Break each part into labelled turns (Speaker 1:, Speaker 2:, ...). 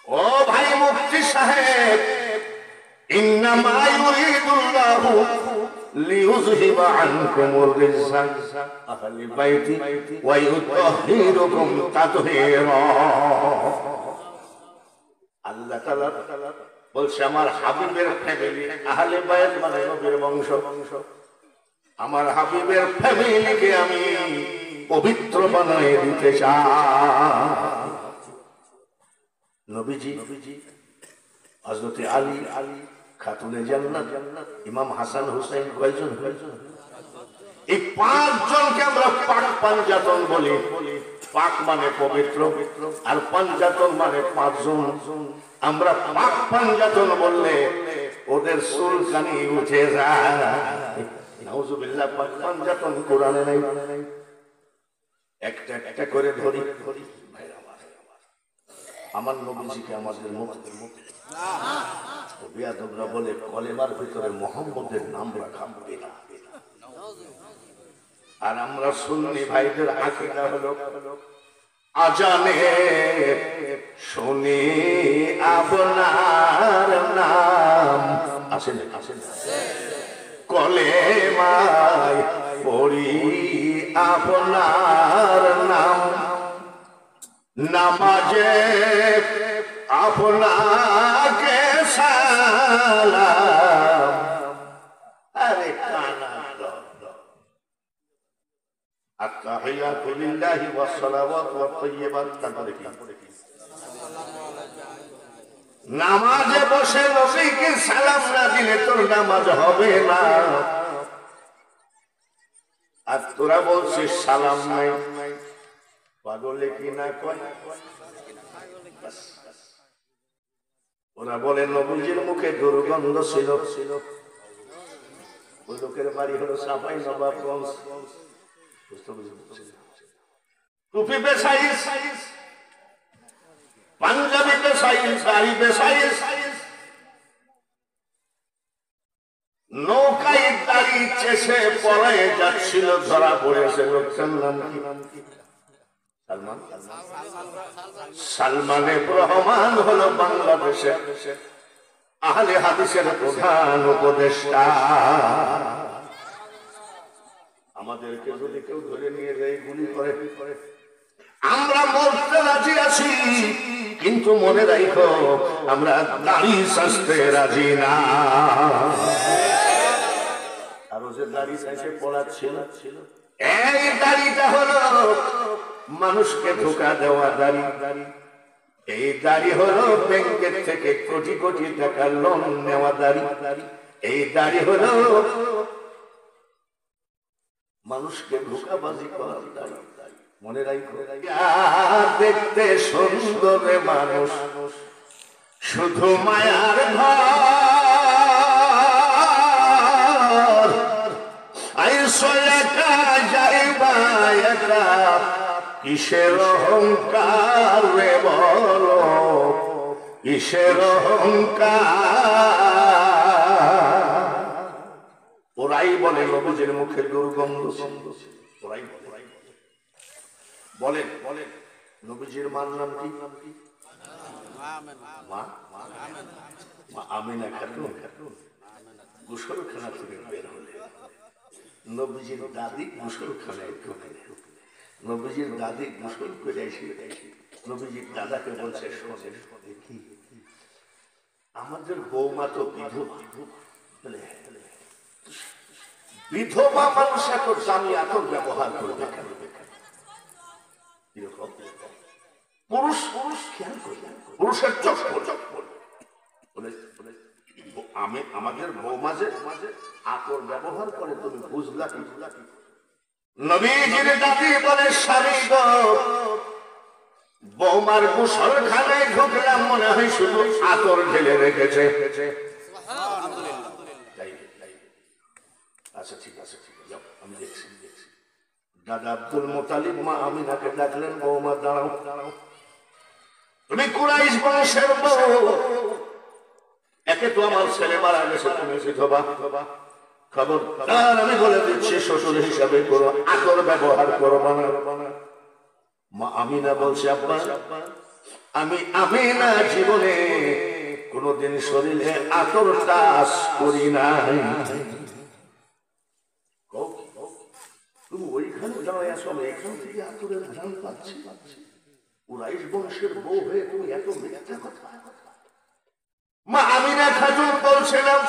Speaker 1: ও ভাই মুফতি সাহেব, ইন্নামা ইউরিদুল্লাহু লিইউযহিবা আনকুমুর রিজসা আহলি বাইতি ওয়া ইউতাহহিরুকুম তাতহীরা। আল্লাহ তাআলা বলছে আমার হাবিবের ফ্যামিলি, আহলে বাইত মানে নবীর বংশ, আমার হাবিবের ফ্যামিলিকে আমি পবিত্র বানিয়ে দিতে চাই। নবীজি হযরত আলী, খাতুনে জান্নাত, ইমাম হাসান হুসাইন, কয়জন? এই পাঁচজনকে আমরা পাক পাঞ্জাতন বলি। পাক মানে পবিত্র, আর পাঞ্জাতন মানে পাঁচজন। আমরা পাক পাঞ্জাতন বললে ওদের চুলকানি উঠে যায়। নাউজুবিল্লাহ, পাক পাঞ্জাতন কোরআনে নাই। একটা একটা করে ধরি। আমার নবীজিকে আমাদের মুখ বিয়াদবরা বলে কলেমার ভিতরে মোহাম্মদের নাম রাখা বেদা। আর আমরা সুন্নি ভাইদের আকীদা হলো আজানে শুনি আপনার নাম। আসেন কলেমায় পড়ি আপনার নাম, নামাজে আপনাকে সালাম। আরে কানা আত্তাহিয়াতু লিল্লাহি ওয়াস সালাওয়াতু ওয়াত তাইয়্যিবাত। তারপরে কি? নামাজে বসে নবীকে সালাম না দিলে তোর নামাজ হবে না। আর তোরা বলছিস সালাম নাই। পাগলে কি না কয়? ওরা বলে নবীজির মুখে দুর্গন্ধ ছিল। ওই লোকের বাড়ি হলো সাফাই নবাবগঞ্জ। টুপি বেসাইজ, পাঞ্জাবি বেসাইজ, দাড়ি বেসাইজ, নৌকায় দাড়ি চেষে পড়ায় যাচ্ছিল, ধরা পড়েছে। লোকটার নাম কি? সালমান রহমান হলো বাংলাদেশের আহলে হাদিসের প্রধান উপদেষ্টা। আমাদেরকে যদি কেউ ধরে নিয়ে যায়, গুলি করে, আমরা মরতে রাজি আছি, কিন্তু মনে রাখো আমরা দাড়ি সাজতে রাজি না। আরো যে দাড়ি সাজে পড়াচ্ছিল, এই দাড়িটা হলো মানুষকে ধোঁকা দেওয়া দাড়ি। এই দাড়ি হলো ব্যাংকের থেকে কোটি কোটি টাকা লোন নেওয়া দাড়ি। এই দাড়ি হলো মানুষকে ধোঁকাবাজি করার দাড়ি। মনে রাখো, দেখতে সুন্দর মানুষ শুধু মায়ার ঘর, কিসের অহংকার রে বলো, কিসের অহংকার। ওরাই বলে নবীজির মুখে দুর্গন্ধ। ওরাই বলে নবীজির মার নাম কি? মা আমিনা খাতুন। গোসলখানা থেকে বের হলে নবীজির দাদি গোসলখানায় ঢুকে। নবীজির দাদি গোসল করে এসে নবীজির দাদাকে বলছে, কি আমাদের বৌমা তো বিধবা মানুষ এত দামি আতর ব্যবহার করবে কেন? পুরুষ খেয়াল করবে, পুরুষের চোখ বলে আমি আমাদের বৌমা যে আতর ব্যবহার করে, তুমি বুঝলা কি? নবীজির দাদি বলে, স্বামী গো, বৌমার গোসলখানায় ঢুকলাম, মনে হয় শুধু আতর ঢেলে রেখেছে। আচ্ছা ঠিক আছে, আমি দেখছি। দাদা আব্দুল মুতালিব মা আমিনাকে ডাকলেন, বৌমা দাঁড়াও, তুমি কুরাইশ বংশের বউ, একে তো আমার ছেলে মারা গেছে, তুমি বিধবা। খবরদার আমি বলে দিচ্ছি, শ্বশুর হিসাবে করো, আতর ব্যবহার করো না। মা আমিনা বলছে, আব্বা আমি না জীবনে কোনদিন শরীরে আতর টাচ করি নাই। তুমি ওইখানে দাঁড়ায় আসো, এখান থেকে আতরের ঘ্রাণ পাচ্ছি। কুরাইশ বংশের বউ হয়ে তুমি এত মিথ্যা কথা। মা আমিনা খাতুন বলছিলাম,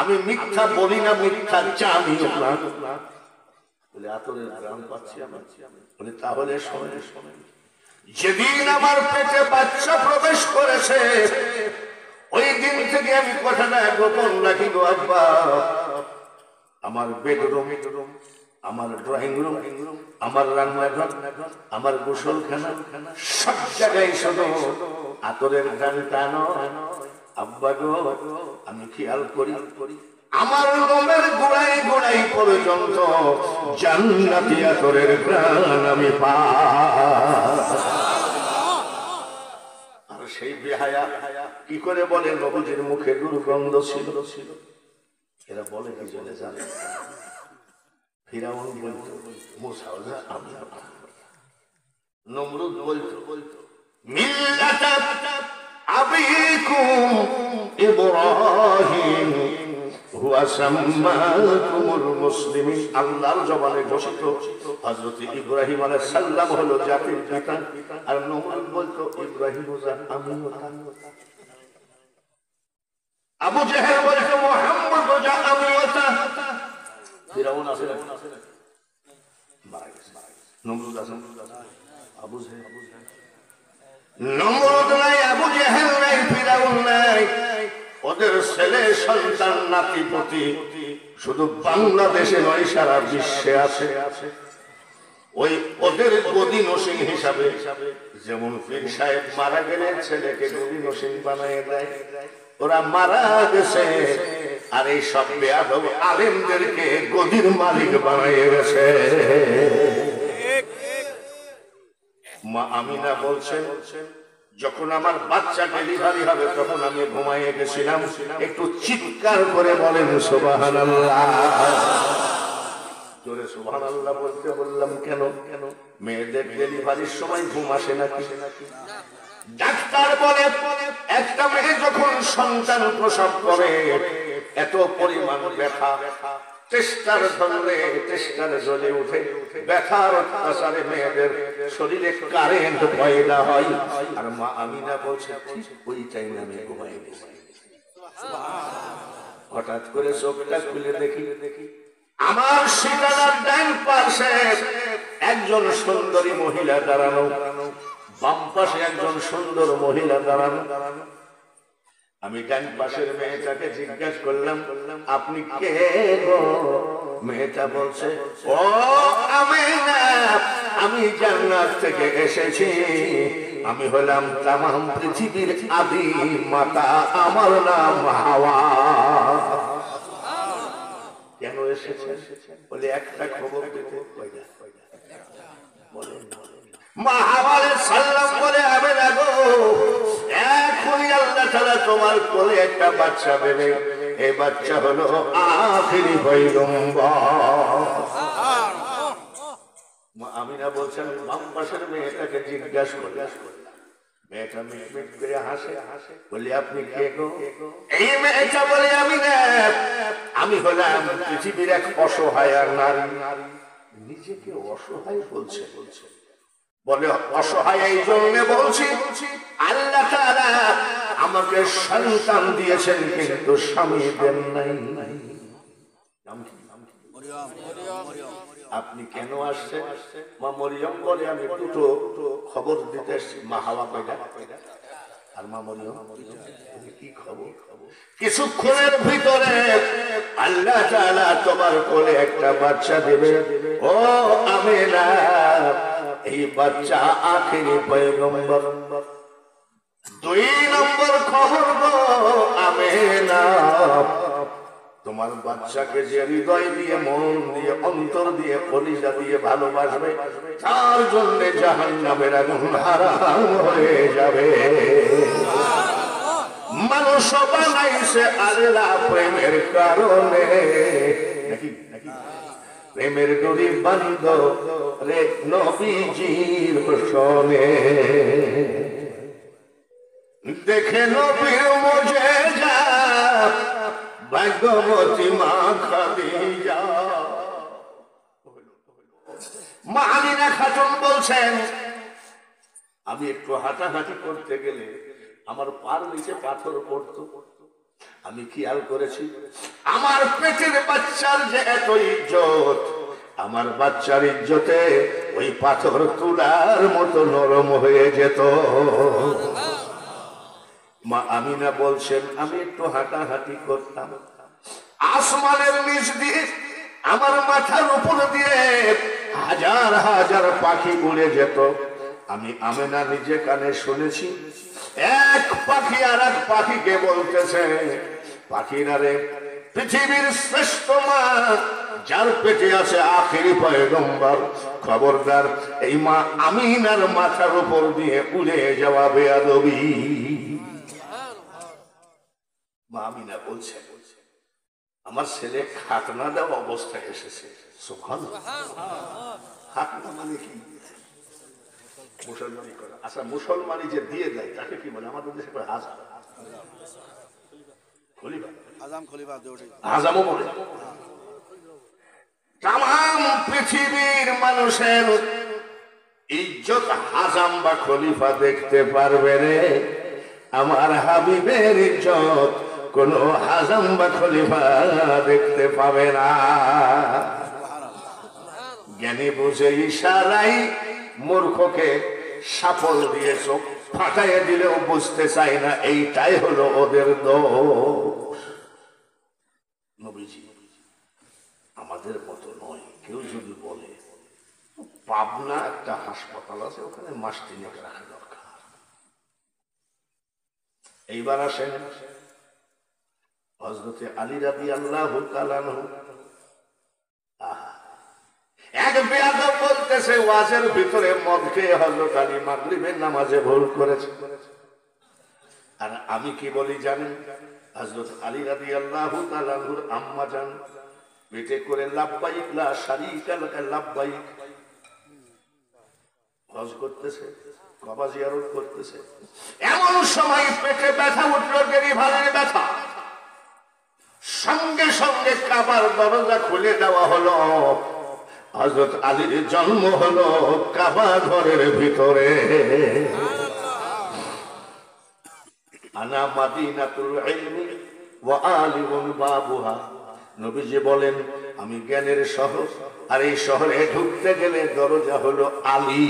Speaker 1: আমি মিথ্যা বলি না, মিথ্যা জানি না। বলে আতরের ঘ্রাণ পাচ্ছি আমার। বলে তাহলে শোনেন, যেদিন আমার পেটে বাচ্চা প্রবেশ করেছে ওই দিন থেকে আমি কথাটা গোপন রাখি গো আব্বা। আমার বেডরুম, আমার ড্রয়িং রুম, আমার রান্নাঘর, আমার গোসলখানা, সব জায়গায় শুধু আতরের ঘ্রাণ টানো আব্বা গো। আমি খেয়াল করি আমার রুমের গোড়ায় গোড়াই পর্যন্ত জান্নাতি আতরের ঘ্রাণ আমি পাই। আর সেই বেহায়া কি করে বলে নবীজির মুখে দুর্গন্ধ ছিল। এরা বলে কি জন্য জানে? ফিরাউন বলতো মুসা আমি, নমরুদ বলতো মিল্লাতা আবিকুম ইব্রাহিম হুয়া সাম্মাকুমুল মুসলিমিন। আল্লাহর জবানে ঘোষিত হযরত ইব্রাহিম আলাইহিস সালাম হলো জাতির পিতা। আর নমরুদ বলতো ইব্রাহিম আমি। আবু জেহেল বলতো মুহাম্মদ আমি। ফিরাউন আছে মারা গেছে, নমরুদ আছে, আবু জেহেল নমরুদ নাই, আবু জেহেল নাই, ফিরাউন নাই। ওদের ছেলে সন্তান নাতি পুতি শুধু বাংলাদেশে নয় সারা বিশ্বে আছে। ওই ওদের গদি নসীন হিসাবে যেমন পীর সাহেব মারা গেলে ছেলেকে গদি নসীন বানিয়ে দেয়, ওরা মারা গেছে আর এই সব বেয়াদব আলেমদেরকে গদির মালিক বানিয়ে গেছে। মা আমিনা বলছেন যখন আমার বাচ্চা ডেলিভারি হবে তখন আমি ঘুমাইয়ে গেছিলাম। একটু চিৎকার করে বলেন সুবহানাল্লাহ। জোরে সুবহানাল্লাহ বলতে বললাম কেন? মেয়েদের ডেলিভারির সময় ঘুম আসে নাকি? ডাক্তার বলে একটা মেয়ে যখন সন্তান প্রসব করে এত পরিমাণ ব্যথা, চেষ্টার ধরলে চেষ্টার জ্বলে উঠে, ব্যথার অত্যাচারে মেয়েদের শরীরে কারেন্ট পয়দা হয়। আর মা আমিনা বলছে ওই টাইমে আমি ঘুমাই গেছি। হঠাৎ করে চোখটা খুলে দেখি আমার শিকারার ডান পাশে একজন সুন্দরী মহিলা দাঁড়ানো, বাম পাশে একজন সুন্দর মহিলা দাঁড়ানো। আমি ডান পাশের মেয়েটাকে জিজ্ঞাসা করলাম আপনি কে গো? মেয়েটা বলছে ও আমিনা, আমি জান্নাত থেকে এসেছি। আমি হলাম তামাম পৃথিবীর আদি মাতা, আমার নাম হাওয়া। কেন এসেছেন? বলে একটা খবর দিতে। বলেন মা হাওয়া সাল্লাম বলে আমিনা গো, এখনই আল্লাহ তাআলা তোমার কোলে একটা বাচ্চা দেবে। এই বাচ্চা হলো আখিরি পয়গম্বর। মা আমিনা বলছেন বাম পাশের মেয়েটাকে জিজ্ঞাসা করলাম, মেয়েটা মিটমিট করে হাসে, বলি আপনি কে গো? এই মেয়েটা বলে আমি হলাম পৃথিবীর এক অসহায় নারী। নিজেকে অসহায় বলছে। বলে অসহায় এই জন্য বলছি আল্লাহ তাআলা আমাকে সন্তান দিয়েছেন কিন্তু স্বামী দেন নাই। আপনি কেন আসছেন? মা মরিয়ম বলে আমি দুটো খবর দিতে এসেছি। মা হাওয়া কয়টা? আর মা মরিয়ম কি খবর? কিছুক্ষণের ভিতরে আল্লাহ তাআলা তোমার কোলে একটা বাচ্চা দেবে। ও আমিনা, এই বাচ্চা আখিরি পয়গম্বর। 2 নম্বর খবর গো আমিনা, তোমার বাচ্চাকে যে হৃদয় দিয়ে, মন দিয়ে, অন্তর দিয়ে, কলিজা দিয়ে ভালোবাসবে তার জন্য জাহান্নামের আগুন হারাম হয়ে যাবে। মানুষ বানাইছে আল্লাহ প্রেমের কারণে, প্রেমের ডোরি বান্ধ রে নবীজির শোনে, দেখে নবীর মুজিজা ভাগ্যবতী মা খাদিজা। মা আমিনা খাতুন বলছেন, আমি একটু হাঁটাহাঁটি করতে গেলে আমার পার নিচে পাথর পড়তো। আমি খেয়াল করেছি আমার পেটের বাচ্চার যে এত ইজ্জত, আমার বাচ্চার ইজ্জতে ওই পাথর তুলার মতো নরম হয়ে যেত। মা আমিনা বলছেন, আমি একটু হাঁটাহাঁটি করতাম, আসমানের নিচ দিয়ে আমার মাথার উপর দিয়ে হাজার হাজার পাখি উড়ে যেত। আমি আমিনা নিজে কানে শুনেছি, এক পাখি আর এক পাখিকে বলতেছে, পাখিরা রে, পৃথিবীর শ্রেষ্ঠ মা যার পেটে আছে আখেরি পয়গম্বর, খবরদার এই মা আমিনার মাথার উপর দিয়ে উড়ে যাওয়া বেয়াদবি। মা আমিনা বলছে, আমার ছেলে খাতনা দেওয়া অবস্থায় এসেছে। সুবহানাল্লাহ। খাতনা মানে কি? মুসলমানি করা। আচ্ছা, মুসলমানি যে দিয়ে দেয় তাকে কি বলে? আমাদের দেশে হাজাম, খলিফা, হাজামও বলে। তামাম পৃথিবীর মানুষের ইজ্জত হাজাম বা খলিফা দেখতে পারবে রে, আমার হাবিবের ইজ্জত কোন হাজাম বা খলিফা দেখতে পাবে না। জ্ঞানী বুঝে ইশারাই মূর্খকে সাফল দিয়ে চোখ ফাটাইয়া দিলেও বুঝতে চায় না, এইটাই হলো ওদের দোষ। নবীজি আমাদের মতো নয়। কেউ যদি বলে পাবনা একটা হাসপাতাল আছে, ওখানে মাস 3 রাখা দরকার। এইবার আসেন হযরতে আলী রাদিয়াল্লাহু তাআলা আনহু। এক বেয়াদব বলতেছে ওয়াজের ভিতরে মদ খেয়ে হযরত আলী মাগরিবের নামাজে ভুল করেছে। আর আমি কি বলি জানেন? হযরত আলী রাদিয়াল্লাহু তাআলা আনহুর আম্মা জান পেটে করে লাব্বাইক লা শারীকা লাকা লাব্বাইক হজ করতেছে, কাবা জিয়ারত করতেছে। এমন সময় পেটে ব্যথা উঠলো, ডেলিভারির ব্যথা। সঙ্গে সঙ্গে কাবার দরজা খুলে দেওয়া হলো। হযরত আলীর জন্ম হলো কাবা ঘরের ভিতরে। আনা মাদিনাতুল ইলমি ওয়া আলিমুন বাবুহা। নবীজি বলেন, আমি জ্ঞানের শহর, আর এই শহরে ঢুকতে গেলে দরজা হলো আলী।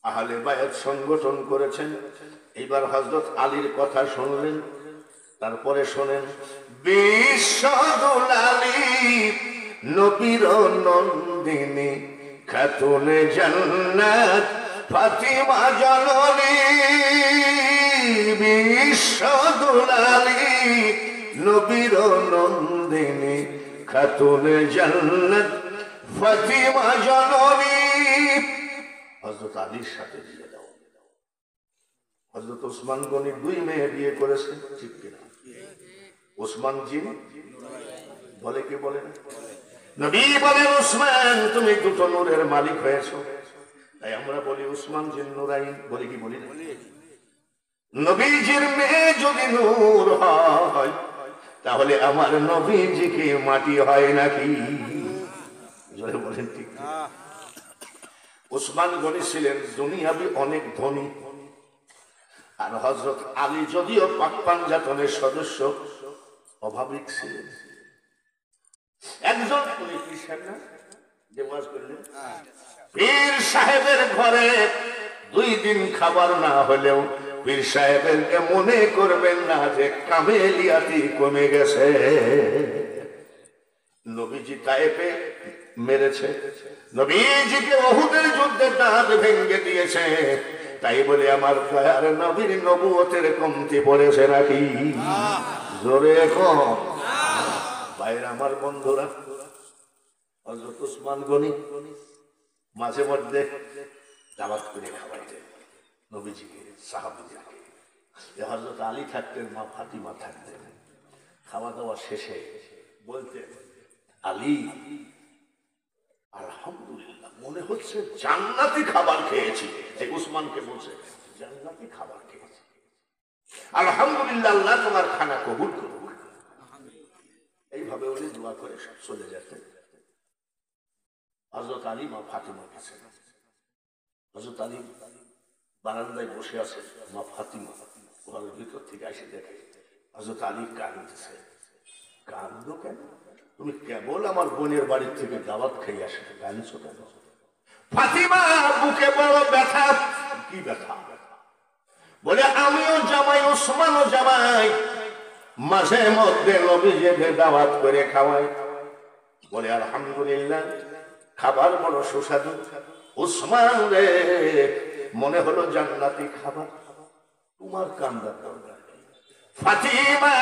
Speaker 1: আহলে বায়াত সংগঠন করেছেন। এইবার হযরত আলীর কথা শুনলেন। তারপরে শোনেন, বিশ্বদুল আলী নবীর নন্দিনী খাতুনে জান্নাত ফাতিমা জননী। বিশ্বদুল আলী নবীর নন্দিনী খাতুনে জান্নাত ফাতিমা জননী। হযরত আলীর সাথে বিয়ে দাও। হযরত ওসমান গনি 2 মেয়ে বিয়ে করেছেন, ঠিক কিনা? ওসমান জিন বলে কি বলে না? নবী বলেন, ওসমান তুমি 2 নূরের মালিক হয়েছো। তাই আমরা বলি ওসমান জিন নুরাইন, বলি কি বলি না? নবীজির মেয়ে যদি নূর হয়, তাহলে আমার নবীজি কি মাটি হয় নাকি? জোরে বলেন ঠিক। ওসমান গনি ছিলেন দুনিয়াবি অনেক ধনী। আর হযরত আলী যদিও পাক পাঞ্জাতনের সদস্য, অভাবিক ছিলেন। একজন পীর সাহেবের ঘরে 2 দিন খাবার না হলেও পীর সাহেবের মনে করবেন না যে কামেলিয়াতি কমে গেছে। নবীজি তায়েফে মেরেছে, নবীজিকে উহুদের যুদ্ধে দাঁত ভেঙে দিয়েছে। তাই বলে আমার দয়ার নবীর নবুয়তের কমতি পড়েছে নাকি? জোরে কম। ভাইরা আমার, বন্ধুরা, হযরত ওসমান গনি মাঝে মধ্যে দাওয়াত করে খাওয়াইতেন নবীজিকে, সাহাবীদেরকে। হযরত আলী থাকতেন, মা ফাতিমা থাকতেন। খাওয়া দাওয়া শেষে বলতেন, আলী আলহামদুলিল্লাহ হচ্ছে জান্নাতি খাবার খেয়েছি। যে উসমানকে বলছে জান্নাতি খাবার খেয়েছি, আলহামদুলিল্লাহ, আল্লাহ তোমার খানা কবুল করুক। এইভাবে উনি দোয়া করে চলে যেতেন। হযরত আলী মা ফাতিমার কাছে, হযরত আলী বারান্দায় বসে আছে, মা ফাতিমা ঘরের ভিতর থেকে এসে দেখে হযরত আলী কাঁদতেছে। কাঁদলো কেন? তুমি কেবল আমার বোনের বাড়ির থেকে দাওয়াত খেয়ে আসে, কাঁদছো কেন? ফাতিমা বুকে বড় ব্যথা। কি ব্যথা? বলে আমিও জামাই, ওসমানও জামাই, মাঝে মধ্যে নবীজিকে দাওয়াত করে খাওয়াই। বলে আলহামদুলিল্লাহ, খাবার বড় সুস্বাদু। ওসমান রে, মনে হলো জান্নাতি খাবার। তোমার কান্দার দরকার নেই ফাতিমা,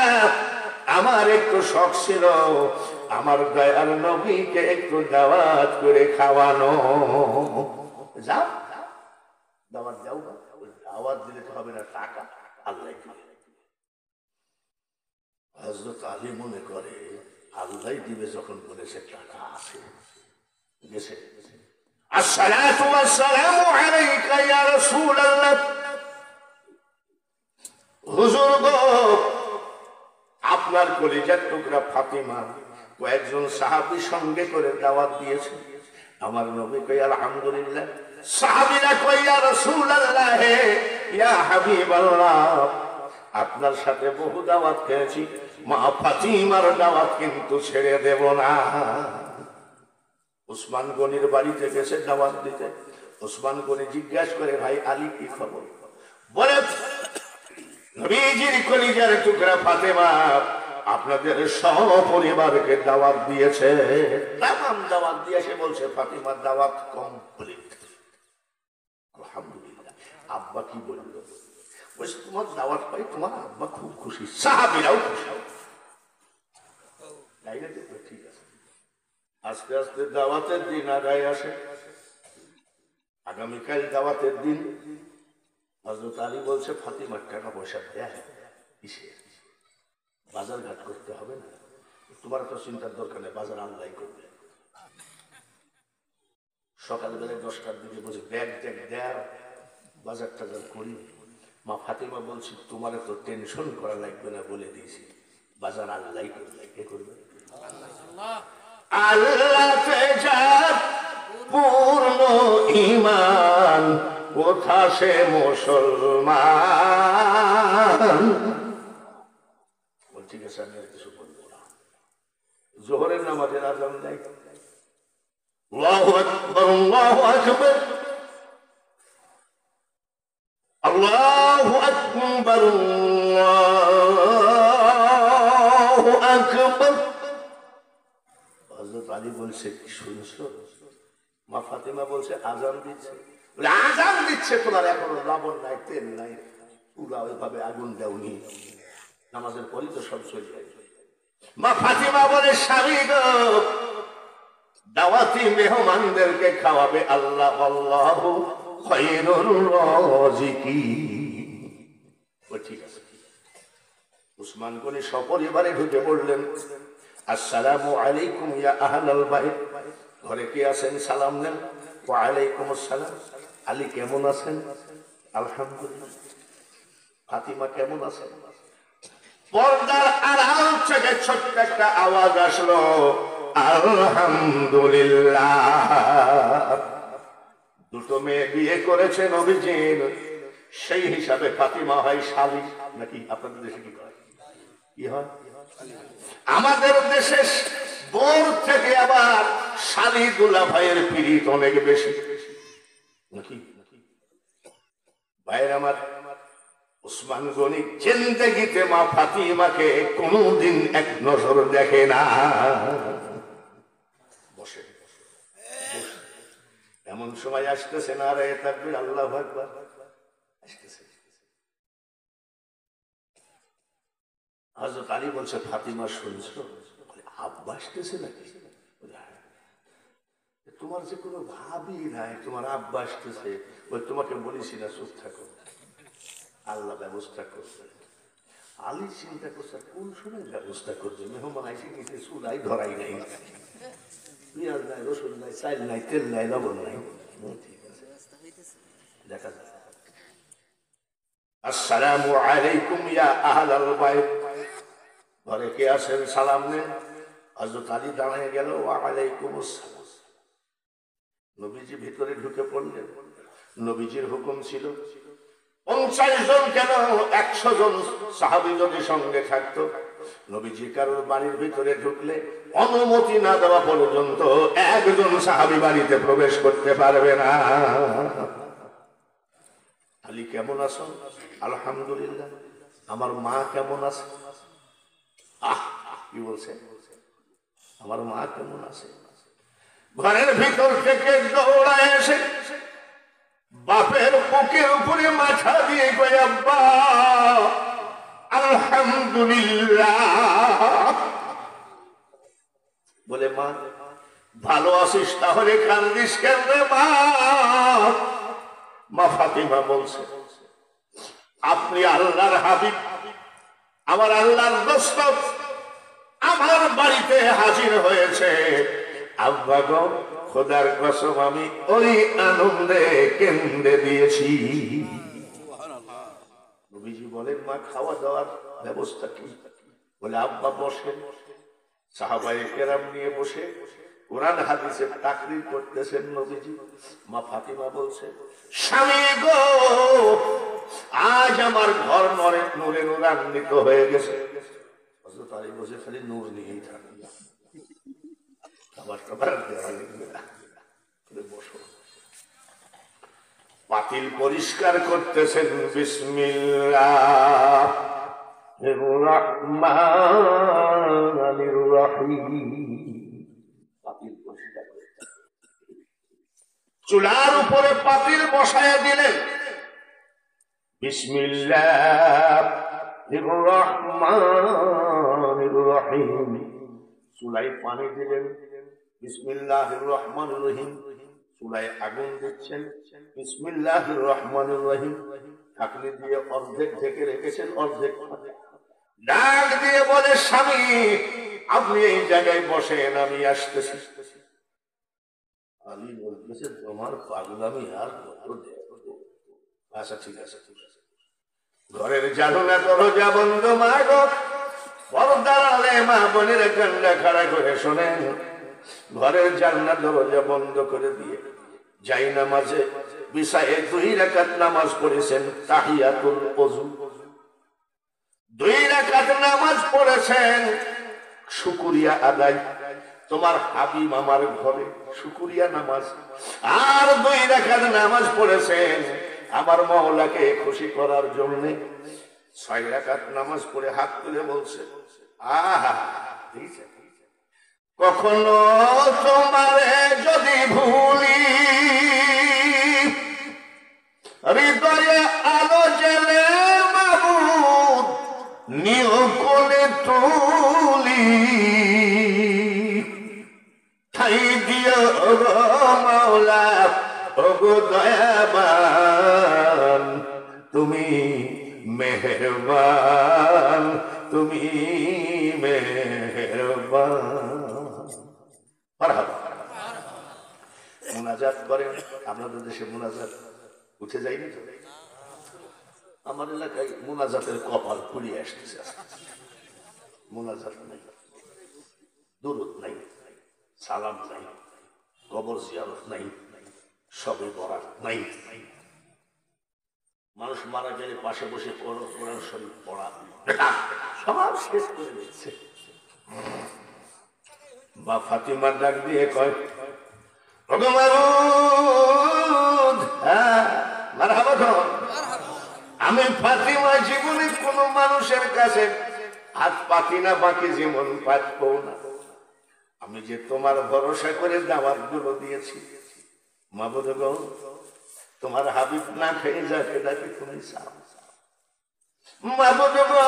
Speaker 1: আমার একটু শখ ছিল আমার দয়ার নবীকে একটু দাওয়াত করে খাওয়ানো। যাও দাওয়াত দাও। দাওয়াত দিলে তো হবে না, টাকা আল্লাহ দিবে। হযরত আলী মনে করে আল্লাহ দিবে যখন বলেছে, টাকা আছে, গেছে। আসসালাতু ওয়াসসালামু আলাইকা ইয়া রাসূলুল্লাহ। হুজুর গো, আপনার কলিজার টুকরা ফাতিমা কয়েকজন সাহাবী সঙ্গে করে দাওয়াত দিয়েছে। আমার নবী কই আলহামদুলিল্লাহ। সাহাবীরা কই ইয়া রাসূলুল্লাহ, ইয়া হাবিবাল্লাহ, আপনার সাথে বহু দাওয়াত খেয়েছি, মা ফাতিমার দাওয়াত কিন্তু ছেড়ে দেব না। ওসমান গনির বাড়িতে গেছে দাওয়াত দিতে। ওসমান গনি জিজ্ঞাসা করে, ভাই আলী কি খবর? বলে নবীজির কলিজার টুকরা ফাতেমা আপনাদের সপরিবারকে দাওয়াত দিয়েছে। তামাম দাওয়াত দিয়েছে। বলছে ফাতিমার দাওয়াত কমপ্লিট। আলহামদুলিল্লাহ। আব্বা কি বললো? বলছে তোমার দাওয়াত পাই তোমার আব্বা খুব খুশি, সাহাবীরাও খুশি। তাই না? ঠিক আছে। আস্তে আস্তে দাওয়াতের দিন আগায় আসে। আগামীকাল দাওয়াতের দিন। হযরত আলী বলছে ফাতিমার টাকা পয়সা দেয় কিসে? বাজার ঘাট করতে হবে না, তোমার তো চিন্তার দরকার নেই, বাজার আল্লাহ করবে। সকালবেলায় 10টার দিকে বলছে ব্যাগ ট্যাগ দেয়, বাজার টাজার করি। মা ফাতিমা বলছি তোমার তো টেনশন করা লাগবে না, বলে দিয়েছি বাজার আল্লাহ করবে। কে করবে? আল্লাহ পূর্ণ ঈমান, কোথা সে মুসলমান। ঠিক আছে, আমি আর কিছু বলবো না। জোহরের নামাজের আযান দেয়। আল্লাহু আকবার, আল্লাহু আকবার, আল্লাহু আকবার, আল্লাহু আকবার। হযরত আলী বলছে কি শুনছো? মা ফাতিমা বলছে আযান দিচ্ছে। বলে আযান দিচ্ছে, তোমার এখনো লবণ নাই, তেল নাই, পুরা ওইভাবে আগুন দেওনি, নামাজের পরই তো সব চলে যায়। মা ফাতিমা বলে স্বামী গো, দাওয়াতি মেহমানদেরকে খাওয়াবে আল্লাহ, আল্লাহু খায়রুর রাযিকিন। ঠিক আছে। উসমান গনি সপরিবারে ঢুকে পড়লেন। আসসালামু আলাইকুম ইয়া আহলাল বাইত। ঘরে কে আছেন? সালাম দেন। ওয়া আলাইকুম আসসালাম। আলী কেমন আছেন? আলহামদুলিল্লাহ। ফাতিমা কেমন আছেন? পর্দার আড়াল থেকে ছোট্ট একটা আওয়াজ আসলো, আলহামদুলিল্লাহ। দুটো মেয়ে বিয়ে করেছে নবীজির, সেই হিসাবে ফাতিমা হয় শালী। নাকি আপনাদের দেশে কি হয়? কি হয়? আমাদের দেশে বোর থেকে আবার শালী দুলা ভাইয়ের পীড়িত অনেক বেশি। নাকি ভাইয়ের আমার, উসমান গনি জিন্দেগিতে মা ফাতিমাকে কোনদিন এক নজর দেখে না। বসে এমন সময় আসতেছে, না রে তাকবীর, আল্লাহু আকবার, আসতেছে। হযরত আলী বলছে ফাতিমা শুনছো? আব্বা আসতেছে নাকি? তোমার যে কোনো ভাবি নাই, তোমার আব্বা আসতেছে, ওই তোমাকে বলেছি না চুপ থাকো, আল্লাহ ব্যবস্থা করবে। আলী চিন্তা করছে কোন সময় ব্যবস্থা করবে, মেহমান আইসে নিতে চুলাই ধরাই নাই, পেঁয়াজ নাই, রসুন নাই, চাল নাই, তেল নাই, লবণ নাই। ঠিক আছে, দেখা যায়। আসসালামু আলাইকুম ইয়া আহলাল বাইত। ঘরে কে আছেন সালাম নেন। হযরত আলী দাঁড়িয়ে গেল, ওয়া আলাইকুমুস সালাম। নবীজি ভিতরে ঢুকে পড়লেন। নবীজির হুকুম ছিল 50 জন কেন 100 জন সাহাবী যদি সঙ্গে থাকতো, নবীজি কারোর বাড়ির ভিতরে ঢুকলে অনুমতি না দেওয়া পর্যন্ত একজন সাহাবী বাড়িতে প্রবেশ করতে পারবে না। আলী কেমন আছো? আলহামদুলিল্লাহ। আমার মা কেমন আছে? কি বলছে? আমার মা কেমন আছে? ঘরের ভিতর থেকে দৌড়ায় এসে বাপের বুকের উপরে মাথা দিয়ে কয়, আব্বা আলহামদুলিল্লাহ। বলে, মা ভালো আছিস তাহলে কান্দিস কেন রে মা? মা ফাতিমা বলছে, আপনি আল্লাহর হাবিব, আমার আল্লাহর দোস্ত আমার বাড়িতে হাজির হয়েছে। আব্বা গো, খোদার কসম আমি ওই আনন্দে কেন্দ্রে দিয়েছি। নবীজি বলেন, মা খাওয়া দাওয়ার ব্যবস্থা কি? বলে, আব্বা বসেন। সাহাবায়ে কেরাম নিয়ে বসে কোরআন হাদিসের তাকরীর করতেছেন নবীজি। মা ফাতিমা বলছে, স্বামী গো, আজ আমার ঘর নূরে নূরান্বিত হয়ে গেছে। হযরত আলী বসে খালি নূর নিয়েই থাকে, খাবার টাবার দেওয়া লাগবে না। বসো। পাতিল পরিষ্কার করতেছেন, বিসমিল্লাহির রাহমানির রাহিম। পাতিল পরিষ্কার করতে, চুলার উপরে পাতিল বসায় দিলেন। বিসমিল্লাহির রাহমানির রাহিম। চুলায় পানি দিলেন, বিসমিল্লাহির রহমানির রহিম। চুলায় আগুন দিচ্ছেন, বিসমিল্লাহির রহমানির রহিম। ঢাকনি দিয়ে অর্ধেক ঢেকে রেখেছেন, অর্ধেক ডাক দিয়ে বলে, স্বামী আপনি এই জায়গায় বসেন, আমি আসতেছি। আলী বলতেছে, তোমার পাগলামি আর কত দেখো। আচ্ছা ঠিক আছে, ঠিক আছে। ঘরের জানালা দরজা বন্ধ। মা গো, পর্দার আলে মা বোনের কান্না খাড়া করে শোনেন। ঘরের জানলা দরজা বন্ধ করে দিয়ে যাই নামাজে বিছায়ে 2 রাকাত নামাজ পড়েছেন, তাহিয়াতুল ওযু। 2 রাকাত নামাজ পড়েছেন, শুকরিয়া আদায়। তোমার হাবিব আমার ঘরে, শুকরিয়া নামাজ। আর 2 রাকাত নামাজ পড়েছেন আমার মাওলাকে খুশি করার জন্য। 6 রাকাত নামাজ পড়ে হাত তুলে বলছে, আহা, কখনো তোমারে যদি ভুলি, হৃদয়ে আলো জেলে মাবুদ নিও কোলে তুলি। ঠাই দিও মাওলা, ওগো দয়াবান, তুমি মেহেরবান, তুমি মেহেরবান। মুনাজাত করেন। আপনাদের দেশে মুনাজাত উঠে যায়নি তো? আমার এলাকায় মুনাজাতের কপাল ফুরিয়ে আসতেছে। মুনাজাত নাই, দুরূদ নাই, সালাম নাই, কবর জিয়ারত নাই, শবে বরাত নাই। মানুষ মারা গেলে পাশে বসে কোরআন শরীফ পড়া সব শেষ করে দিচ্ছে। মা ফাতিমা ডাক দিয়ে কয়, আমি ফাতিমা জীবনে কোন মানুষের কাছে হাত পাতি না, বাকি জীবন পাতবো না। আমি যে তোমার ভরসা করে দাওয়াত গুলো দিয়েছি, মাবুদ গো, তোমার হাবিব না খেয়ে যাবে, এটা কি তুমি চাও? মাবুদ গো,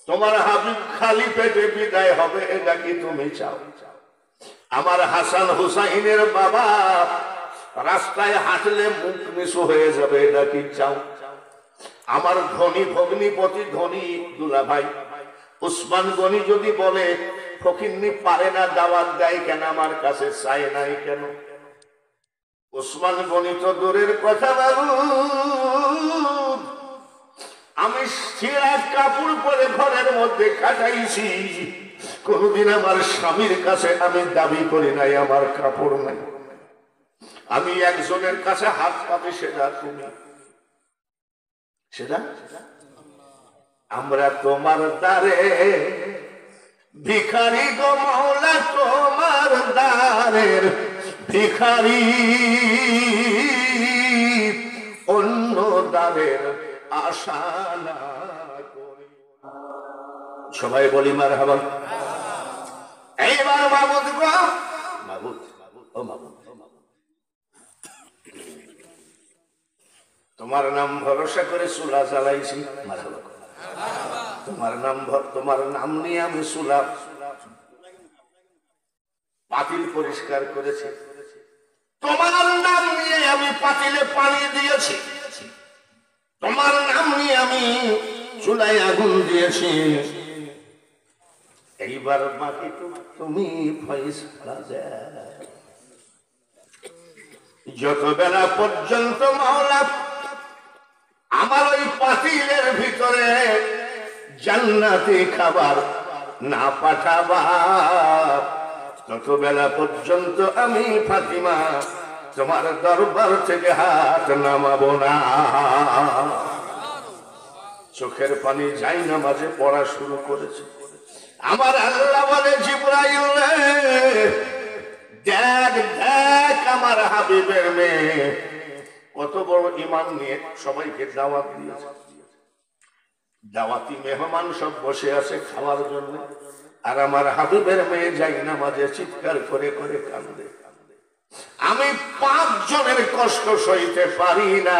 Speaker 1: তোমার হাবিব খালি পেটে বিদায় হবে, এটা কি তুমি চাও? আমার হাসান হুসাইনের বাবা রাস্তায় হাঁটলে মুখ নিচু হয়ে যাবে, এটা কি চাও? আমার ধনী ভগ্নিপতি ধনী দুলা ভাই উসমান গনি যদি বলে ফকিন্নি পারে না দাওয়াত দেয় কেন, আমার কাছে চায় নাই কেন? ওসমান গনি তো দূরের কথা বাবু, আমি ছেঁড়া কাপড় পরে ঘরের মধ্যে কাটাইছি, কোনদিন আমার স্বামীর কাছে আমি দাবি করি নাই আমার কাপড় নাই। আমি একজনের কাছে হাত পাতি, সেটা তুমি, সেটা আমরা তোমার দ্বারে ভিখারি গো মাওলা, তোমার দ্বারের ভিখারি, অন্য দ্বারের আশা না করি। সবাই বলি মারহাবা। এইবার মাবুদ গো, মাবুদ ও মাবুদ, তোমার নাম ভরসা করে চুলা জ্বালাইছি, মারহাবা। তোমার নাম, তোমার নাম নিয়ে আমি চুলা পাতিল পরিষ্কার করেছি, তোমার নাম নিয়ে আমি পাতিলে পানি দিয়েছি, তোমার নাম নিয়ে আমি চুলায় আগুন দিয়েছি। এইবার বাকি তুমি ফয়সালা দাও। যত বেলা পর্যন্ত মাওলা আমার ওই পাতিলের ভিতরে জান্নাতি খাবার না পাঠাবা, তত বেলা পর্যন্ত আমি ফাতিমা তোমার দরবার থেকে হাত নামাবো না। চোখের পানি যাই না মাঝে পড়া শুরু করেছে। আমার আল্লাহ বলে, জিবরাইল দেখ দেখ আমার হাবিবের মেয়ে কত বড় ঈমান নিয়ে সবাইকে দাওয়াত দিয়েছে। দাওয়াতি মেহমান সব বসে আছে খাওয়ার জন্য, আর আমার হাবিবের মেয়ে যাই না মাঝে চিৎকার করে করে কাঁদে। আমি 5 জনের কষ্ট সইতে পারি না,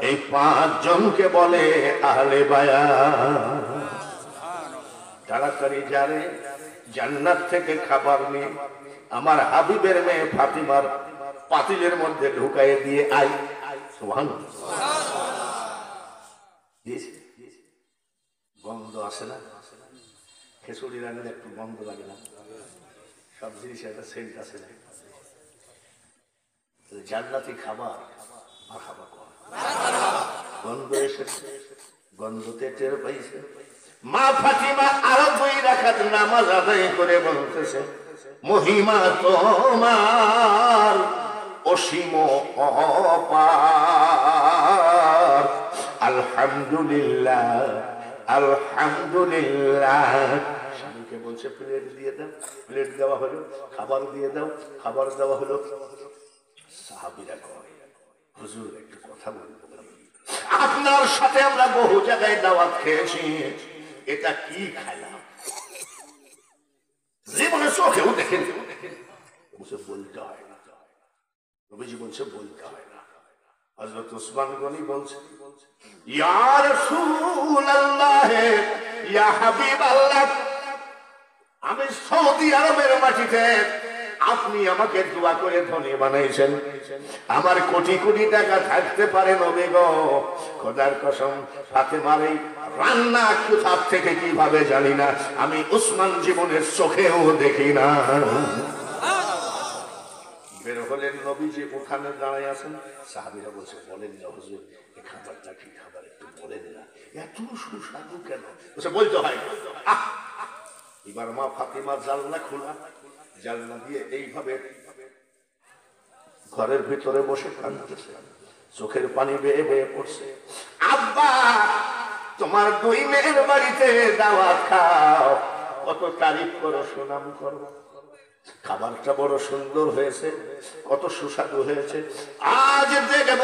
Speaker 1: এই 5 জনকে বলে আহলে বায়াত। তাড়াতাড়ি যারে জান্নাত থেকে খাবার নিয়ে আমার হাবিবের মেয়ে ফাতিমার পাতিলের মধ্যে ঢুকাই দিয়ে আই। সুবহানাল্লাহ। গন্ধ আসে না? খিচুড়ি রান্নার একটু গন্ধ লাগে না? সব জিনিস একটা সেন্ট আছে না? জান্নাতি খাবার খাবার গন্ধ এসেছে, গন্ধতে টের পাইছে। মা ফাতিমা আরো 2 রাকাত নামাজ আদায় করে বলতেছে, মহিমা তোমার অসীম অপার, আলহামদুলিল্লাহ আলহামদুলিল্লাহ। স্বামীকে বলছে প্লেট দিয়ে দাও, প্লেট দেওয়া হলো, খাবার দিয়ে দাও, খাবার দেওয়া হলো। সাহাবীরা কয়, হুজুর একটু কথা বলবো, আপনার সাথে আমরা বহু জায়গায় দাওয়াত খেয়েছি, এটা কি খাইলাম জীবনে চোখেও দেখেন। বলতে হয় না, নবীজি বলছে বলতে হয় না। হযরত ওসমান গনি বলছে, ইয়া রাসূলুল্লাহ ইয়া হাবিবাল্লাহ, আমি সৌদি আরবের মাটিতে আপনি আমাকে দোয়া করে ধনী বানাইছেন, আমার কোটি কোটি টাকা থাকতে পারে নবী গো, খোদার কসম ফাতেমার এই রান্না কোথা থেকে কিভাবে জানি না, আমি ওসমান জীবনের চোখেও দেখি না। বের হলেন, নবীজি উঠানে দাঁড়ায় আছেন। সাহাবীরা বলছে, বলেন না হুজুর এই খাবারটা কি খাবার, একটু বলেন না, এত সুস্বাদু কেন? বলছে বলতে হয়। এবার মা ফাতিমা জানলা খোলা, জানলা দিয়ে এইভাবে ঘরের ভিতরে বসে কাঁদতেছে, চোখের পানি বেয়ে বেয়ে পড়ছে। আব্বা তোমার 2 মেয়ের বাড়িতে দাওয়াত খাও, কত তারিফ করো, সুনাম করো, খাবারটা বড় সুন্দর হয়েছে, কত সুস্বাদু হয়েছে। আজ দেখব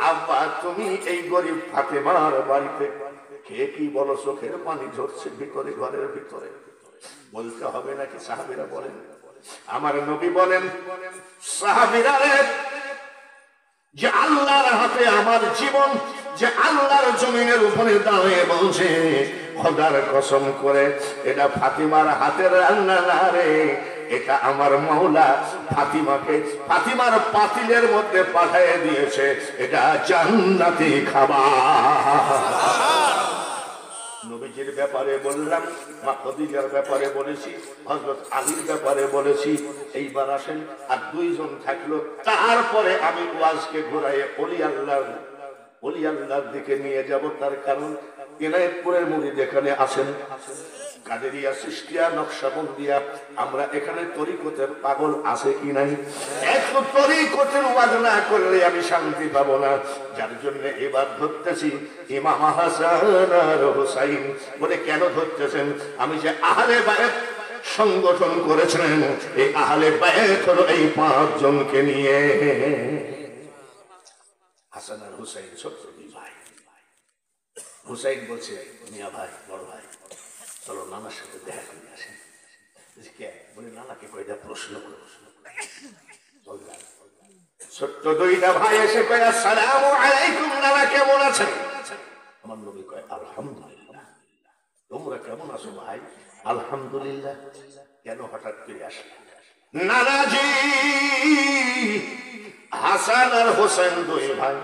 Speaker 1: আব্বা তুমি এই গরিব ফাতেমার বাড়িতে খেয়ে কি বলো, চোখের পানি ঝরছে ভিতরে, ঘরের ভিতরে। বলতে হবে নাকি? সাহাবীরা বলেন, আমার নবী বলেন, সাহাবীরা রে, যে আল্লাহর হাতে আমার জীবন, যে আল্লাহর জমিনের উপরে দাঁড়িয়ে বলছে, খোদার কসম করে এটা ফাতিমার হাতের রান্না না রে, এটা আমার মাওলা ফাতিমাকে ফাতিমার পাতিলের মধ্যে পাঠিয়ে দিয়েছে, এটা জান্নাতি খাবার। নবী নবীজির ব্যাপারে বললাম, মা খদিজার ব্যাপারে বলেছি, হযরত আলীর ব্যাপারে বলেছি। এইবার আসেন আর দুইজন থাকলো, তারপরে আমি ওয়াজকে ঘুরাইয়ে ওলি আল্লাহর দিকে নিয়ে যাব। তার কারণ এনায়েতপুরের মুরিদ এখানে আছেন, কাদেরিয়া, চিশতিয়া, নকশবন্দিয়া, আমরা এখানে তরিকতের পাগল আছে কি নাই? একটু তরিকতের ওয়াজ না করলে আমি শান্তি পাবো না। যার জন্য এবার ধরতেছি ইমাম হাসান আর হুসাইন বলে। কেন ধরতেছেন? আমি যে আহলে বায়ত সংগঠন করেছেন, এই আহলে বায়ত হলো এই 5 জনকে নিয়ে। হাসান আর হুসাইন ছোট্ট দুই ভাই। হুসাইন বলছে, মিয়া ভাই, বড় ভাই, চলো নানার সাথে দেখা করে আসেন। বলে নানাকে কয়টা প্রশ্ন করে। ছোট্ট দুইটা ভাই এসে কয়, আসসালামু আলাইকুম, নানা কেমন আছেন? আমার নবী কয়, আলহামদুলিল্লাহ। তোমরা কেমন আছো ভাই? আলহামদুলিল্লাহ। কেন হঠাৎ করে আসলে? নানাজি, হাসান আর হোসেন দুই ভাই,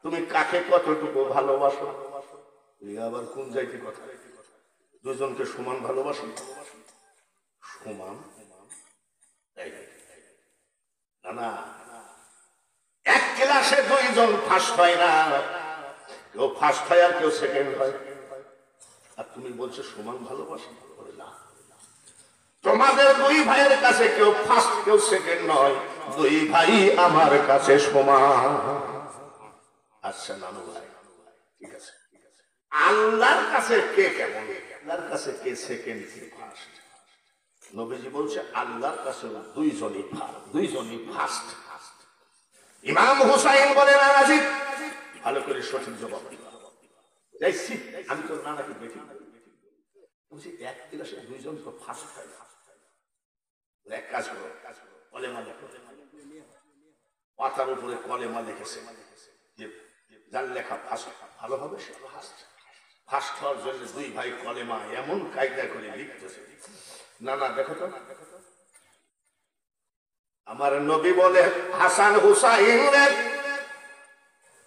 Speaker 1: তুমি কাকে কতটুকু ভালোবাসো? আবার কোন যাইতে কথা? দুজনকে সমান ভালোবাসি। সমান? না, এক ক্লাসে দুইজন ফার্স্ট হয় না, কেউ ফার্স্ট হয় আর কেউ সেকেন্ড হয়। আর তুমি বলছো সমান ভালোবাসি? না, তোমাদের দুই ভাইয়ের কাছে কেউ ফার্স্ট কেউ সেকেন্ড নয়, দুই ভাই আমার কাছে সমান। আচ্ছা নানু ভাই, ঠিক আছে, আল্লাহর কাছে কে কেমন? আল্লাহর কাছে কে সেকেন্ড কে ফার্স্ট? নবীজি বলছে আল্লাহর কাছে দুইজনই ফার্স্ট। ইমাম হুসাইন বলে, নানাজি ভালো করে সঠিক জবাব দিবা। যাইছি আমি তো নানাকে দেখি বলছি, এক ক্লাসে দুইজন তো ফার্স্ট হয়। এক কাজ করো, কলেমা লেখো। পাতার উপরে কলেমা লিখেছে, যার লেখা ফার্স্ট ভালো হবে সে ফার্স্ট। ফার্স্ট হওয়ার জন্য দুই ভাই কলেমা এমন কায়দা করে লিখতেছে। নানা দেখো তো। আমার নবী বলে, হাসান হুসাইনের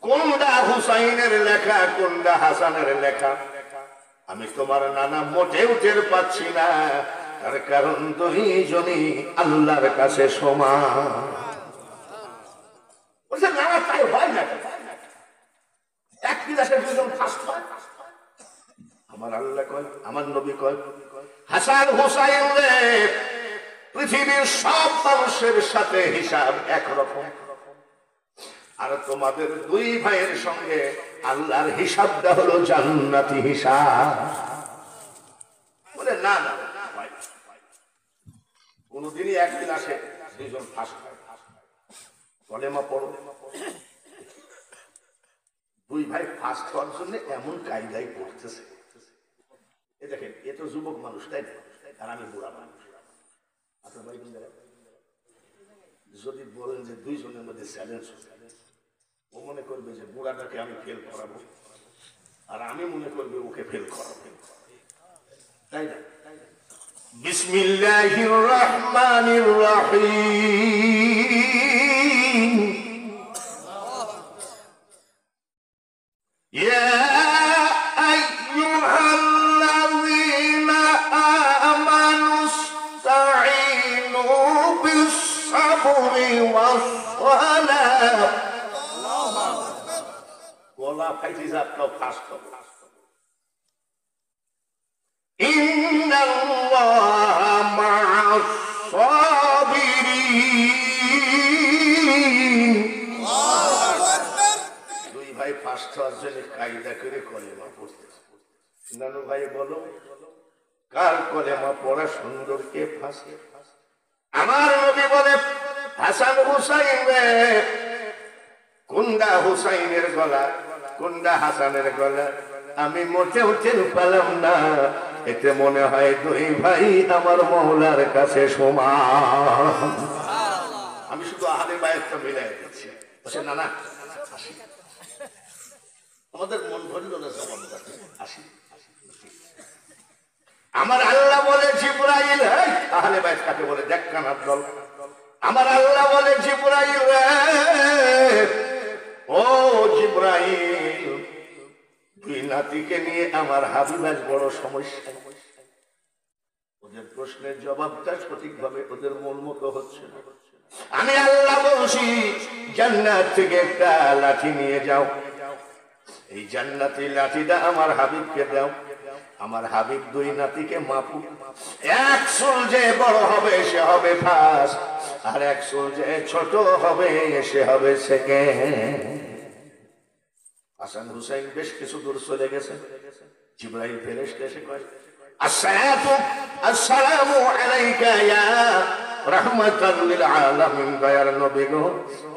Speaker 1: কোনটা হুসাইনের লেখা, কোনটা হাসানের লেখা আমি তোমার নানা মোটেও টের পাচ্ছি না। তার কারণ দুইজনই আল্লাহর কাছে সমান। বলছে নানা তাই হয় না, এক ক্লাসে দুজন ফার্স্ট হয়। আমার আল্লাহ কয়, আমার নবী কয়, হাসান হুসাইন রে পৃথিবীর সব মানুষের সাথে হিসাব একরকম, আর তোমাদের দুই ভাইয়ের সঙ্গে আল্লাহর হিসাবটা হলো জান্নাতি হিসাব। বলে না না, কোনদিনই এক ক্লাসে দুইজন ফার্স্ট হয়। কলেমা পড়ো। দুই ভাই ফার্স্ট হওয়ার জন্য এমন কায়দায় পড়তেছে। এ দেখেন, এ তো যুবক মানুষ, তাই না? আর আমি বুড়া মানুষ। আপনার ভাই যদি বলেন যে দুইজনের মধ্যে চ্যালেঞ্জ, ও মনে করবে যে বুড়াটাকে আমি ফেল করাবো, আর আমি মনে করবে ওকে ফেল করাবো, তাই না? বিসমিল্লাহির রহমানির রহিম। ইয়া গলা ফাইটি যাত্রাও ফার্স্ট হবে। ইন্নাল্লাহা মা'আস সাবিরিন। দুই ভাই ফার্স্ট হওয়ার জন্য কায়দা করে কলেমা পড়তেছে। নানু ভাই বলো, কার কলেমা পড়া সুন্দর, কে ফার্স্ট? আমার নবী বলে, হাসান হুসাইন রে, কোনটা হুসাইনের গলা, কোনটা হাসানের গলা আমি মোটেও টের পেলাম না। এতে মনে হয় দুই ভাই আমার মওলার কাছে সমান। আমি শুধু আহলে বায়াতটা মিলাই দিচ্ছি। বলছে না না, আমাদের মন ভরল না, জবাব আসি। আমার আল্লাহ বলে, জিবরাইল, আহলে বায়াত কাকে বলে দেখ কানার দল। আমার আল্লাহ বলে, জিবরাইল রে, ও জিবরাইল, দুই নাতিকে নিয়ে আমার হাবিব আজ বড় সমস্যা। ওদের প্রশ্নের জবাবটা সঠিকভাবে ওদের মন মতো হচ্ছে না। আমি আল্লাহ বলছি জান্নাত থেকে একটা লাঠি নিয়ে যাও, এই জান্নাতি লাঠিটা আমার হাবিবকে দাও। আমার হাবিব দুই নাতিকে মাপুক, এক চুল যে বড় হবে সে হবে ফার্স্ট, আর এক চুল যে ছোট হবে সে হবে সেকেন্ড। হাসান হুসাইন বেশ কিছু দূর চলে গেছে। জিবরাইল ফেরেশতা এসে কয়, আসসালামু আলাইকা ইয়া রাহমাতাল লিল আলামিন, দয়ার নবী গো,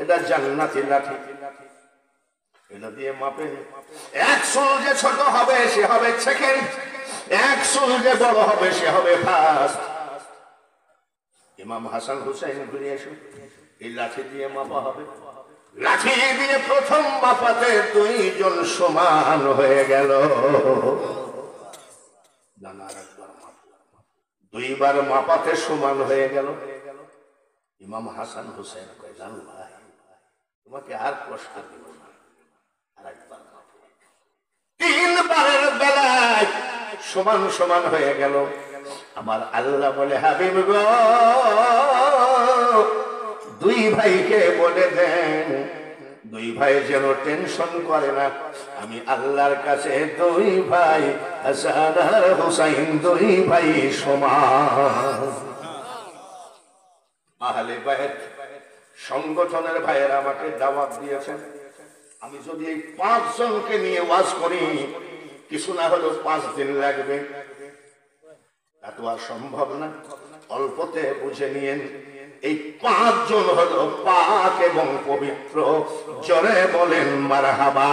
Speaker 1: এটা জান্নাতি লাঠি, এটা দিয়ে মাপেন। এক চুল যে ছোট হবে সে হবে সেকেন্ড, এক চুল যে বড় হবে সে হবে ফার্স্ট। ইমাম হাসান হুসাইন ঘুরে এসে এই লাঠি দিয়ে মাপা হবে। লাঠি দিয়ে প্রথম মাপাতে দুইজন সমান হয়ে গেল। দুইবার মাপাতে সমান হয়ে গেল। ইমাম হাসান হুসাইন কয়, জানো ভাই, তোমাকে আর কষ্ট দিব না, আরেকবার মাপো। তিনবারের বেলায় সমান সমান হয়ে গেল। আমার আল্লাহ বলে, হাবিব গো, দুই ভাইকে বলে দেন, দুই ভাই যেন টেনশন করে না। আমি আল্লাহর কাছে দুই ভাই হাসান আর হুসাইন দুই ভাই সমান। আহলে বাইত সংগঠনের ভাইয়েরা আমাকে দাওয়াত দিয়েছেন, আমি যদি এই 5 জনকে নিয়ে ওয়াজ করি কিছু না হলেও 5 দিন লাগবে। এত আর সম্ভব না, অল্পতে বুঝে নিয়েন। এই 5 জন হলো পাক এবং পবিত্র। জোরে বলেন মারহাবা।